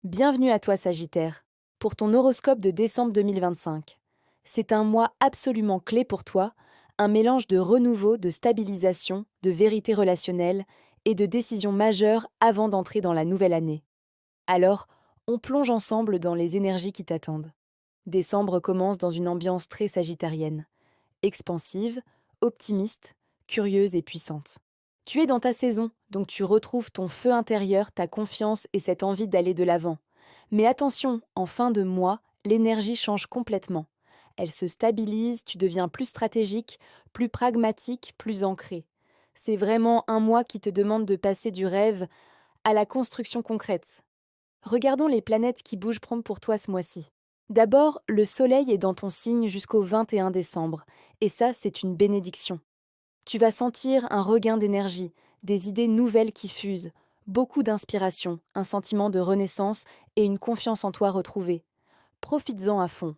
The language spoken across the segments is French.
Bienvenue à toi Sagittaire, pour ton horoscope de décembre 2025. C'est un mois absolument clé pour toi, un mélange de renouveau, de stabilisation, de vérité relationnelle et de décisions majeures avant d'entrer dans la nouvelle année. Alors, on plonge ensemble dans les énergies qui t'attendent. Décembre commence dans une ambiance très sagittarienne, expansive, optimiste, curieuse et puissante. Tu es dans ta saison, donc tu retrouves ton feu intérieur, ta confiance et cette envie d'aller de l'avant. Mais attention, en fin de mois, l'énergie change complètement. Elle se stabilise, tu deviens plus stratégique, plus pragmatique, plus ancré. C'est vraiment un mois qui te demande de passer du rêve à la construction concrète. Regardons les planètes qui bougent promptes pour toi ce mois-ci. D'abord, le Soleil est dans ton signe jusqu'au 21 décembre, et ça, c'est une bénédiction. Tu vas sentir un regain d'énergie, des idées nouvelles qui fusent, beaucoup d'inspiration, un sentiment de renaissance et une confiance en toi retrouvée. Profites-en à fond.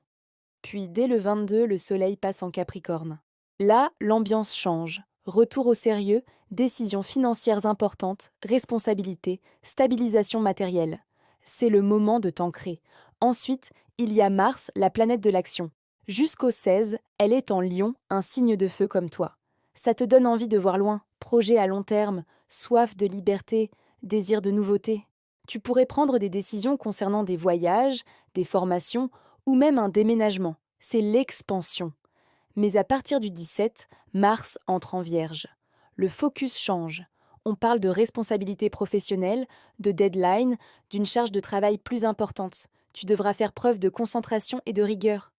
Puis dès le 22, le soleil passe en Capricorne. Là, l'ambiance change. Retour au sérieux, décisions financières importantes, responsabilités, stabilisation matérielle. C'est le moment de t'ancrer. Ensuite, il y a Mars, la planète de l'action. Jusqu'au 16, elle est en Lion, un signe de feu comme toi. Ça te donne envie de voir loin, projet à long terme, soif de liberté, désir de nouveauté. Tu pourrais prendre des décisions concernant des voyages, des formations ou même un déménagement. C'est l'expansion. Mais à partir du 17, Mars entre en Vierge. Le focus change. On parle de responsabilité professionnelle, de deadline, d'une charge de travail plus importante. Tu devras faire preuve de concentration et de rigueur.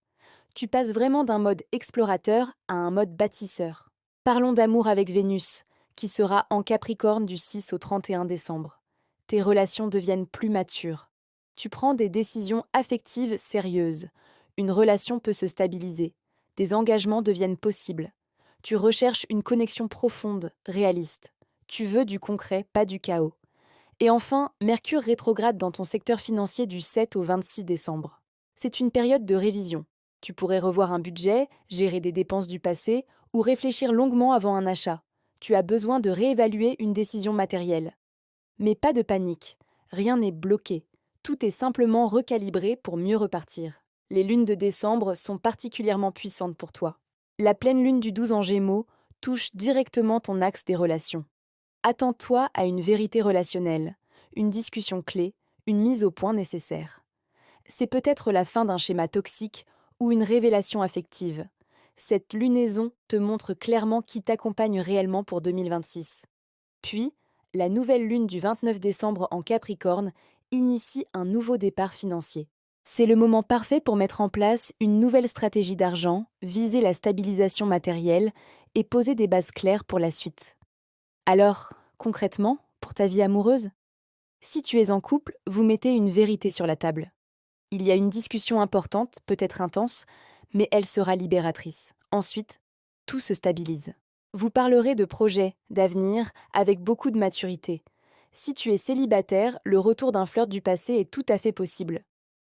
Tu passes vraiment d'un mode explorateur à un mode bâtisseur. Parlons d'amour avec Vénus, qui sera en Capricorne du 6 au 31 décembre. Tes relations deviennent plus matures. Tu prends des décisions affectives sérieuses. Une relation peut se stabiliser. Des engagements deviennent possibles. Tu recherches une connexion profonde, réaliste. Tu veux du concret, pas du chaos. Et enfin, Mercure rétrograde dans ton secteur financier du 7 au 26 décembre. C'est une période de révision. Tu pourrais revoir un budget, gérer des dépenses du passé ou réfléchir longuement avant un achat. Tu as besoin de réévaluer une décision matérielle. Mais pas de panique. Rien n'est bloqué. Tout est simplement recalibré pour mieux repartir. Les lunes de décembre sont particulièrement puissantes pour toi. La pleine lune du 12 en Gémeaux touche directement ton axe des relations. Attends-toi à une vérité relationnelle, une discussion clé, une mise au point nécessaire. C'est peut-être la fin d'un schéma toxique ou une révélation affective. Cette lunaison te montre clairement qui t'accompagne réellement pour 2026. Puis, la nouvelle lune du 29 décembre en Capricorne initie un nouveau départ financier. C'est le moment parfait pour mettre en place une nouvelle stratégie d'argent, viser la stabilisation matérielle et poser des bases claires pour la suite. Alors, concrètement, pour ta vie amoureuse, si tu es en couple, vous mettez une vérité sur la table. Il y a une discussion importante, peut-être intense, mais elle sera libératrice. Ensuite, tout se stabilise. Vous parlerez de projets, d'avenir, avec beaucoup de maturité. Si tu es célibataire, le retour d'un flirt du passé est tout à fait possible.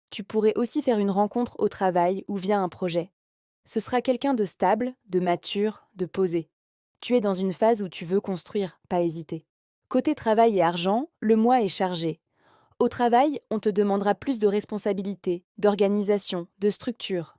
Tu pourrais aussi faire une rencontre au travail ou via un projet. Ce sera quelqu'un de stable, de mature, de posé. Tu es dans une phase où tu veux construire, pas hésiter. Côté travail et argent, le mois est chargé. Au travail, on te demandera plus de responsabilités, d'organisation, de structure.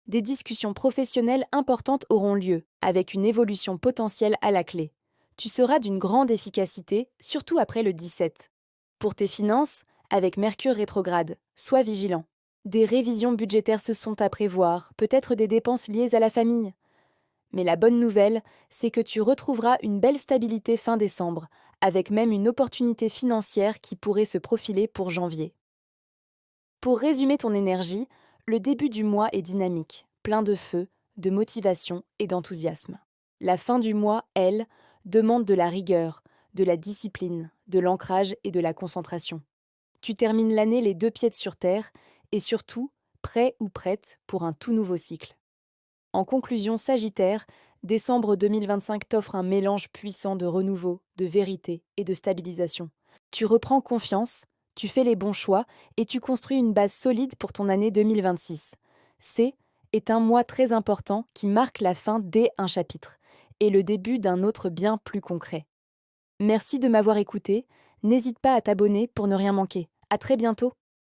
Des discussions professionnelles importantes auront lieu, avec une évolution potentielle à la clé. Tu seras d'une grande efficacité, surtout après le 17. Pour tes finances, avec Mercure rétrograde, sois vigilant. Des révisions budgétaires se sont à prévoir, peut-être des dépenses liées à la famille. Mais la bonne nouvelle, c'est que tu retrouveras une belle stabilité fin décembre, avec même une opportunité financière qui pourrait se profiler pour janvier. Pour résumer ton énergie, le début du mois est dynamique, plein de feu, de motivation et d'enthousiasme. La fin du mois, elle, demande de la rigueur, de la discipline, de l'ancrage et de la concentration. Tu termines l'année les deux pieds sur terre et surtout, prêt ou prête pour un tout nouveau cycle. En conclusion, Sagittaire, décembre 2025 t'offre un mélange puissant de renouveau, de vérité et de stabilisation. Tu reprends confiance, tu fais les bons choix et tu construis une base solide pour ton année 2026. C'est est un mois très important qui marque la fin dès un chapitre et le début d'un autre bien plus concret. Merci de m'avoir écouté. N'hésite pas à t'abonner pour ne rien manquer. À très bientôt.